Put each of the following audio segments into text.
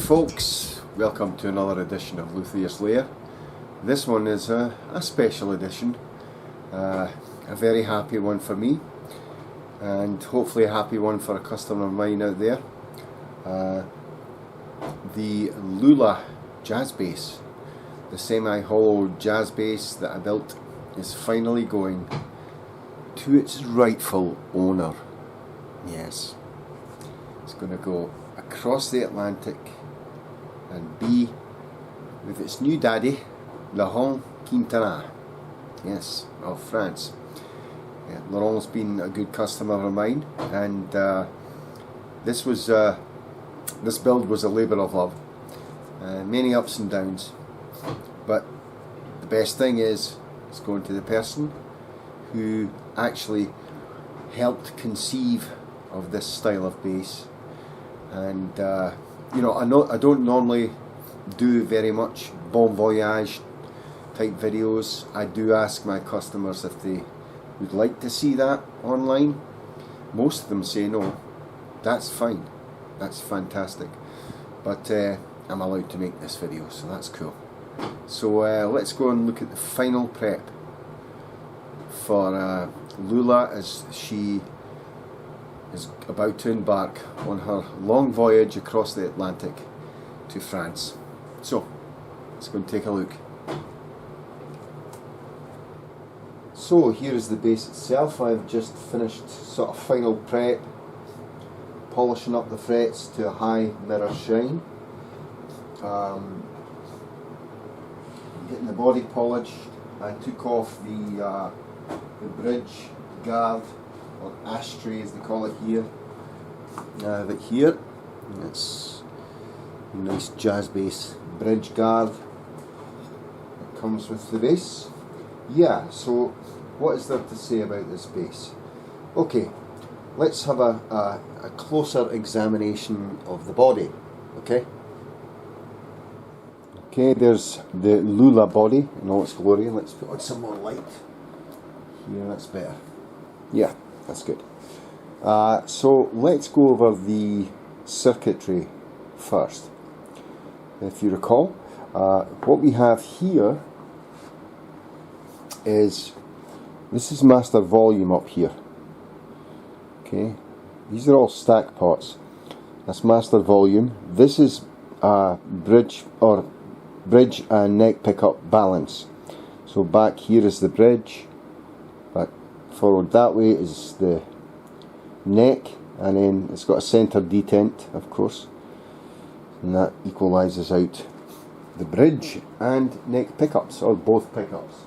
folks, welcome to another edition of Luthiers Lair. This one is a special edition, a very happy one for me, and hopefully a happy one for a customer of mine out there. The Lula Jazzbass, the semi-hollow Jazzbass that I built, is finally going to its rightful owner. Yes, it's going to go across the Atlantic and be with its new daddy, Laurent Quintana, yes, of France. Yeah, Laurent's been a good customer of mine, and this build was a labour of love, many ups and downs, but the best thing is it's going to the person who actually helped conceive of this style of bass. And you know, I don't normally do very much bon voyage type videos. I do ask my customers if they would like to see that online. Most of them say no. That's fine, that's fantastic, but I'm allowed to make this video, so that's cool. So let's go and look at the final prep for Lula as she is about to embark on her long voyage across the Atlantic to France. So let's go and take a look. So here is the bass itself. I've just finished sort of final prep, polishing up the frets to a high mirror shine, getting the body polished. I took off the bridge guard, or ashtray as they call it here. But here, it's a nice Jazzbass bridge guard that comes with the bass. Yeah, so what is there to say about this bass? Okay, let's have a closer examination of the body. Okay, there's the Lula body in all its glory. Let's put on some more light here, that's better. Yeah, that's good. So let's go over the circuitry first. If you recall, what we have here is, this is master volume up here. Okay, these are all stack pots. That's master volume. This is bridge and neck pickup balance. So back here is the bridge, but forward that way is the neck, and then it's got a centre detent, of course, and that equalises out the bridge and neck pickups, or both pickups.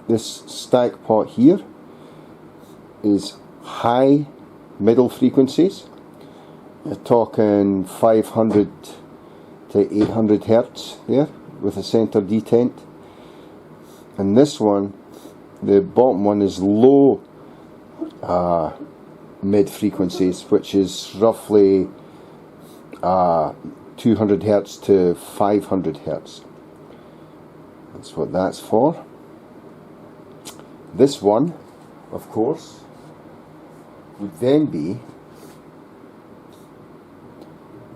This stack pot here is high middle frequencies. You're talking 500 to 800 hertz there with a centre detent. And this one, the bottom one, is low mid frequencies, which is roughly 200 hertz to 500 hertz. That's what that's for. This one, of course, would then be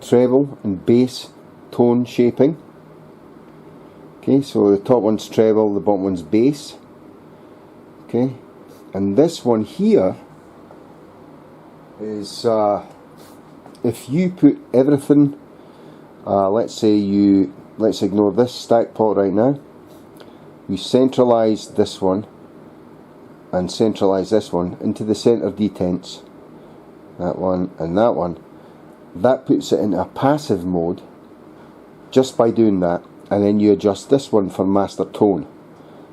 treble and bass tone shaping. Okay, so the top one's treble, the bottom one's bass. Okay, and this one here is if you put everything, let's ignore this stack pot right now. You centralise this one and centralise this one into the centre detents, that one and that one. That puts it into a passive mode just by doing that, and then you adjust this one for master tone.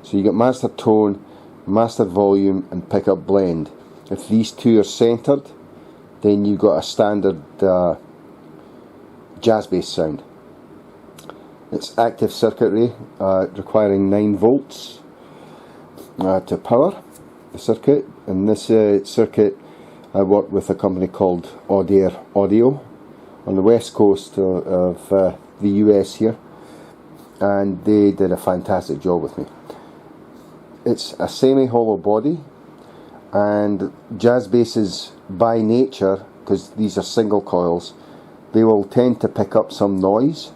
So you get master tone, master volume and pickup blend. If these two are centred, then you've got a standard Jazzbass sound. It's active circuitry, requiring 9 volts to power the circuit. And this circuit, I work with a company called Audio on the west coast of the US here, and they did a fantastic job with me. It's a semi-hollow body, and Jazzbasses by nature because these are single coils, they will tend to pick up some noise.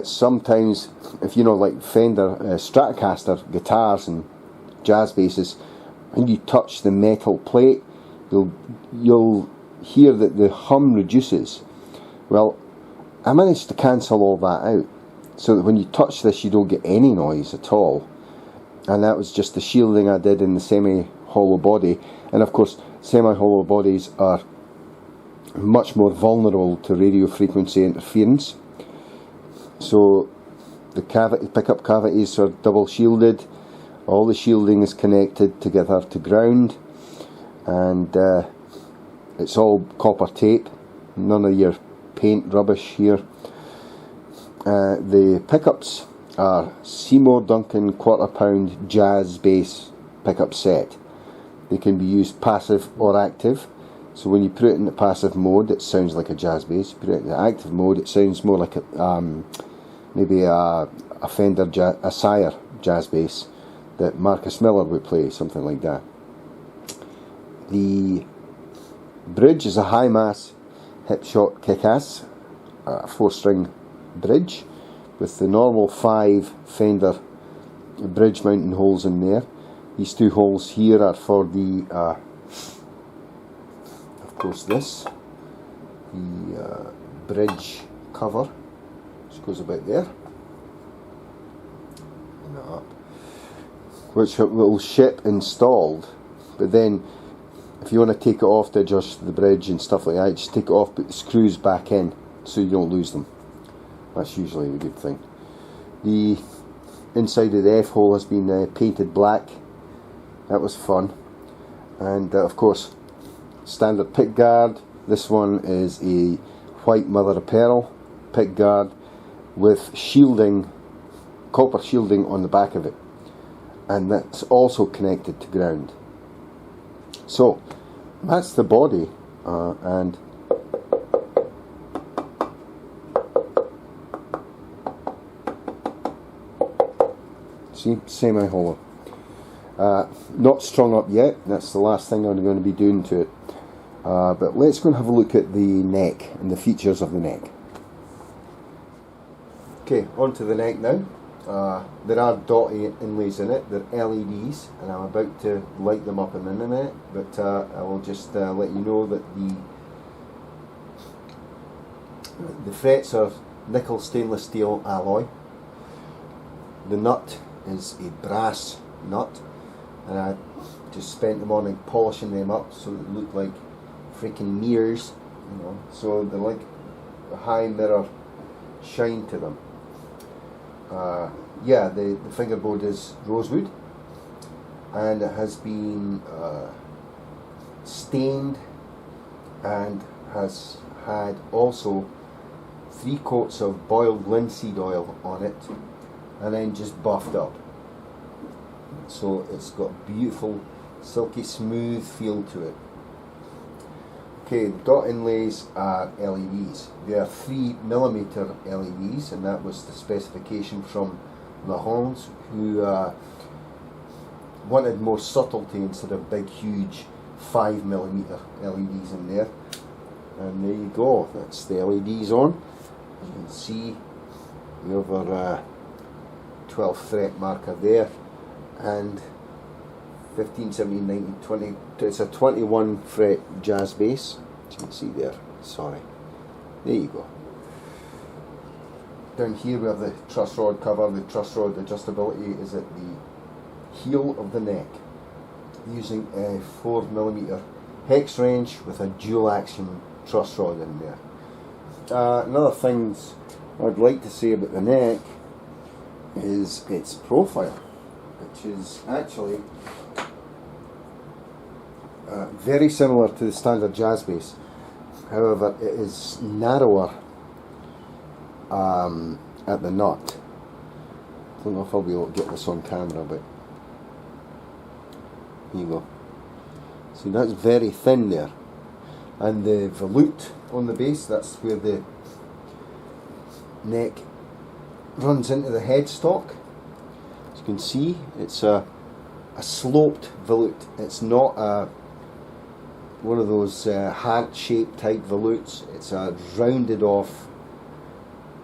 Sometimes, if you know, like Fender Stratocaster guitars and jazz basses, when you touch the metal plate, you'll hear that the hum reduces. Well, I managed to cancel all that out, so that when you touch this you don't get any noise at all. And that was just the shielding I did in the semi-hollow body. And of course, semi-hollow bodies are much more vulnerable to radio frequency interference. So the pickup cavities are double shielded. All the shielding is connected together to ground, and it's all copper tape, none of your paint rubbish here. The pickups are Seymour Duncan quarter-pound jazz bass pickup set. They can be used passive or active. So when you put it in the passive mode, it sounds like a jazz bass. Put it in the active mode, it sounds more like maybe a Fender Sire jazz bass that Marcus Miller would play, something like that. The bridge is a high mass hip-shot kick-ass, 4-string bridge with the normal 5 Fender bridge mounting holes in there. These 2 holes here are for the, of course, the bridge cover, which goes about there, and up, which will ship installed. But then, if you want to take it off to adjust the bridge and stuff like that, just take it off, put the screws back in so you don't lose them. That's usually a good thing. The inside of the F hole has been painted black. That was fun. And of course, standard pick guard. This one is a white mother of pearl pick guard with shielding, copper shielding on the back of it, and that's also connected to ground. So that's the body, and see, semi-hollow. Not strung up yet. That's the last thing I'm going to be doing to it. But let's go and have a look at the neck and the features of the neck. Okay, onto the neck now. There are dotty inlays in it. They're LEDs, and I'm about to light them up in a minute. But I will just let you know that the frets are nickel stainless steel alloy. The nut is a brass nut, and I just spent the morning polishing them up so they look like freaking mirrors, you know. So they're like a high mirror shine to them. Yeah, the fingerboard is rosewood, and it has been stained and has had also 3 coats of boiled linseed oil on it, and then just buffed up. So it's got a beautiful silky smooth feel to it. Okay, the dot inlays are LEDs. They are 3mm LEDs, and that was the specification from La Hans, who wanted more subtlety instead of big huge 5mm LEDs in there. And there you go, that's the LEDs on. You can see the over 12th fret marker there, and 15, 17, 19, 20, it's a 21 fret jazz bass, as you can see there. Sorry, there you go. Down here we have the truss rod cover. The truss rod adjustability is at the heel of the neck, using a 4mm hex wrench with a dual action truss rod in there. Another thing I'd like to say about the neck is its profile, which is actually very similar to the standard jazz bass. However, it is narrower at the nut. I don't know if I'll be able to get this on camera, but here you go. See, that's very thin there. And the volute on the bass, that's where the neck runs into the headstock. As you can see, it's a sloped volute. It's not a one of those heart-shaped type volutes. It's a rounded off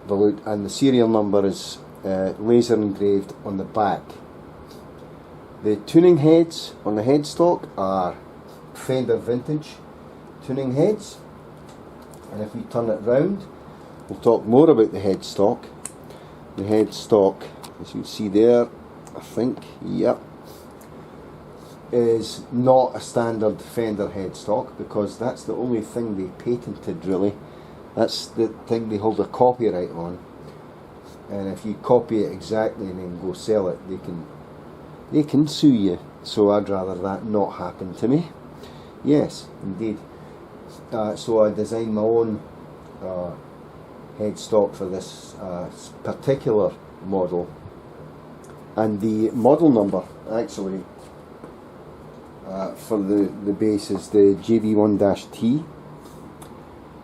volute, and the serial number is laser engraved on the back. The tuning heads on the headstock are Fender vintage tuning heads, and if we turn it round, we'll talk more about the headstock. The headstock, as you can see there, I think, yep, is not a standard Fender headstock, because that's the only thing they patented, really. That's the thing they hold a copyright on, and if you copy it exactly and then go sell it, they can sue you. So I'd rather that not happen to me. Yes, indeed. So I designed my own headstock for this particular model, and the model number actually for the bass is the JB1-T,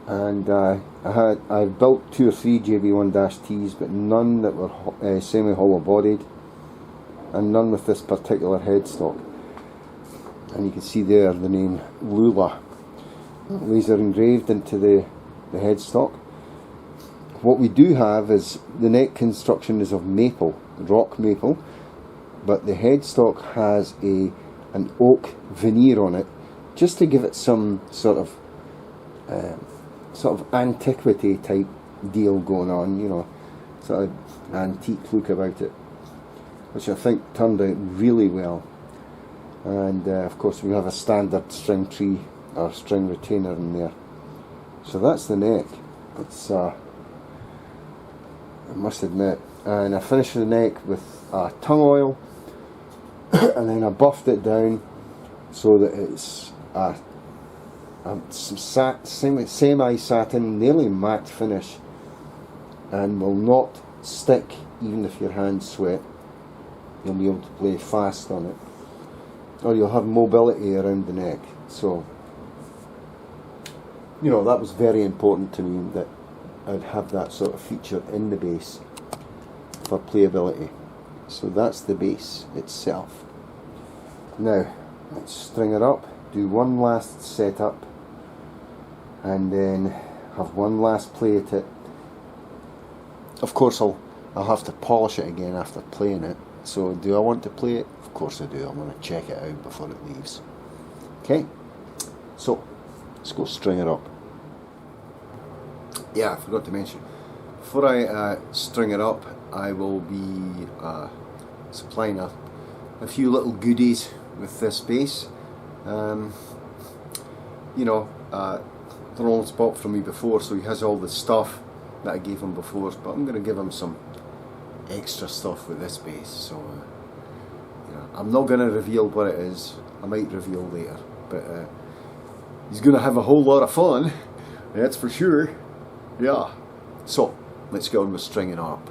and I built 2 or 3 JB1-Ts, but none that were semi-hollow bodied, and none with this particular headstock. And you can see there the name Lula laser engraved into the headstock. What we do have is the neck construction is of maple, rock maple, but the headstock has an oak veneer on it, just to give it some sort of antiquity type deal going on, you know, sort of antique look about it, which I think turned out really well. And of course we have a standard string tree or string retainer in there. So that's the neck. It's I must admit. And I finished the neck with tongue oil, and then I buffed it down so that it's a semi-satin, nearly matte finish, and will not stick even if your hands sweat. You'll be able to play fast on it, or you'll have mobility around the neck. So, you know, that was very important to me, that I'd have that sort of feature in the bass for playability. So that's the bass itself. Now, let's string it up, do one last setup, and then have one last play at it. Of course I'll have to polish it again after playing it. So do I want to play it? Of course I do. I want to check it out before it leaves. Okay, so let's go string it up. Yeah, I forgot to mention, before I string it up, I will be supplying a few little goodies with this bass. You know, Ronald's bought from me before, so he has all the stuff that I gave him before, but I'm going to give him some extra stuff with this bass. So you know, I'm not going to reveal what it is. I might reveal later, but he's going to have a whole lot of fun, that's for sure. Yeah, so let's get on with stringing up.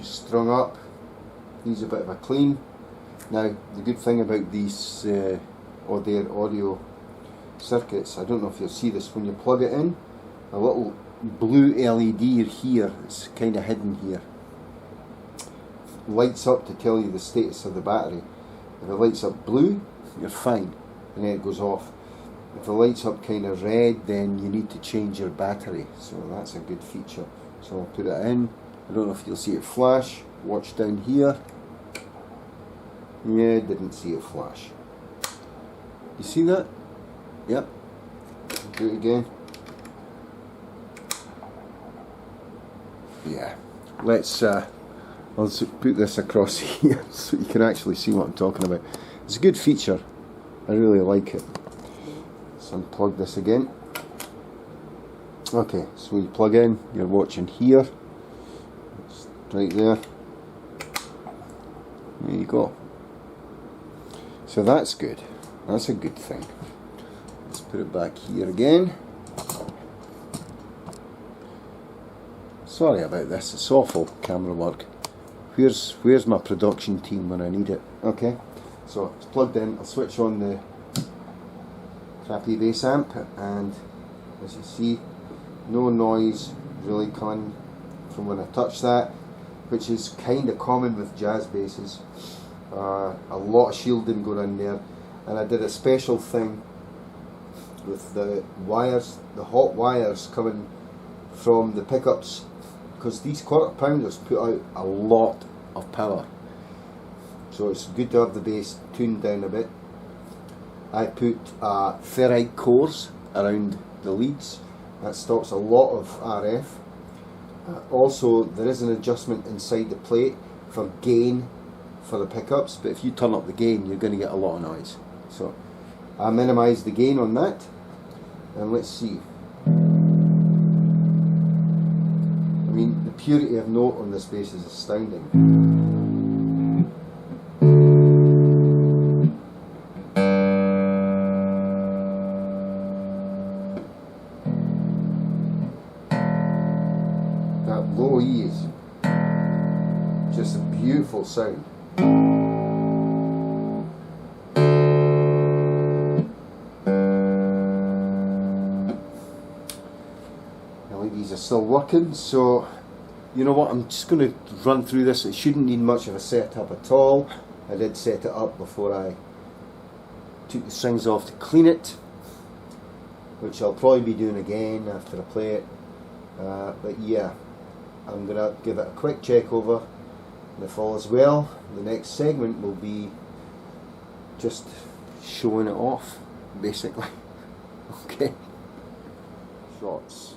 Strung up, needs a bit of a clean. Now the good thing about these audio circuits, I don't know if you'll see this when you plug it in, a little blue LED here, it's kind of hidden here, lights up to tell you the status of the battery. If it lights up blue, you're fine, and then it goes off. If it lights up kind of red, then you need to change your battery, so that's a good feature. So I'll put it in. I don't know if you'll see it flash. Watch down here. Yeah, didn't see it flash. You see that? Yep. Do it again. Yeah. Let's put this across here so you can actually see what I'm talking about. It's a good feature. I really like it. Let's unplug this again. Okay, so we plug in, you're watching here, it's right there, there you go. So that's good, that's a good thing. Let's put it back here again. Sorry about this, it's awful camera work. Where's my production team when I need it? Okay, so it's plugged in. I'll switch on the crappy bass amp, and as you see, no noise really coming from when I touch that, which is kind of common with jazz basses. A lot of shielding going on there, and I did a special thing with the wires, the hot wires coming from the pickups, because these quarter pounders put out a lot of power, so it's good to have the bass tuned down a bit. I put ferrite cores around the leads. That stops a lot of RF. Also, there is an adjustment inside the plate for gain for the pickups, but if you turn up the gain, you're going to get a lot of noise. So I minimise the gain on that, and let's see. I mean, the purity of note on this bass is astounding. That low E is just a beautiful sound. LEDs are still working, so you know what, I'm just going to run through this. It shouldn't need much of a setup at all. I did set it up before I took the strings off to clean it, which I'll probably be doing again after I play it. But yeah, I'm going to give it a quick check over, and if all is well, the next segment will be just showing it off, basically. Okay. Shots.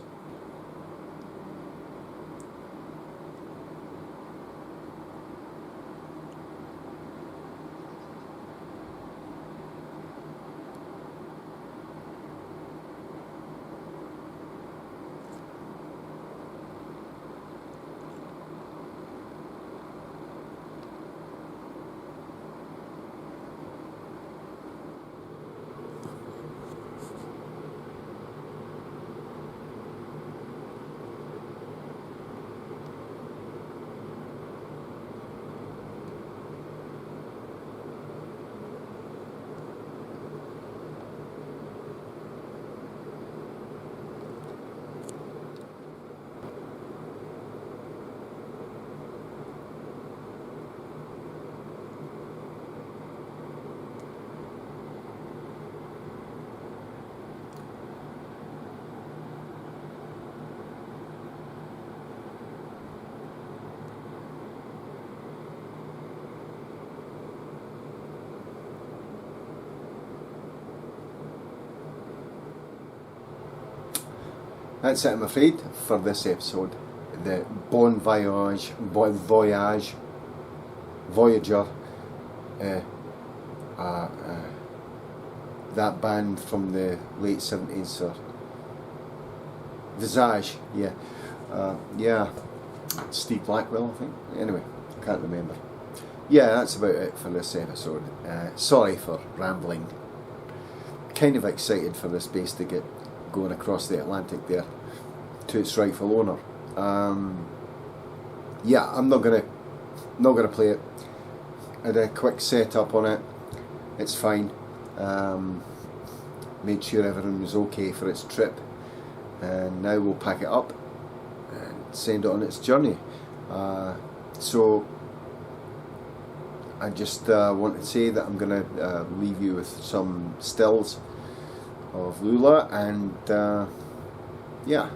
That's it, I'm afraid, for this episode. The Voyager, that band from the late 70s, or Voyage, yeah, Steve Blackwell, I think. Anyway, I can't remember. Yeah, that's about it for this episode. Sorry for rambling. Kind of excited for this bass to get going across the Atlantic there to its rightful owner. Yeah, I'm not gonna play it. I did a quick setup on it. It's fine. Made sure everything was okay for its trip, and now we'll pack it up and send it on its journey. So I just want to say that I'm gonna leave you with some stills of Lula, and yeah,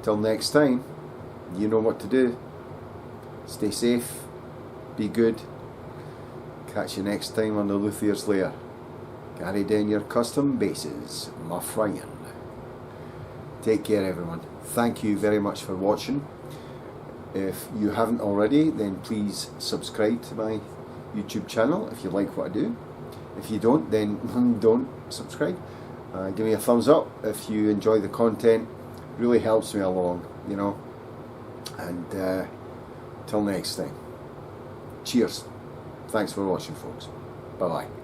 till next time, you know what to do. Stay safe, be good. Catch you next time on the Luthier's Lair. Carry down your custom basses, my friend. Take care, everyone. Thank you very much for watching. If you haven't already, then please subscribe to my YouTube channel if you like what I do. If you don't, then don't subscribe. Give me a thumbs up if you enjoy the content. Really helps me along, you know. And till next time, cheers. Thanks for watching, folks. Bye bye.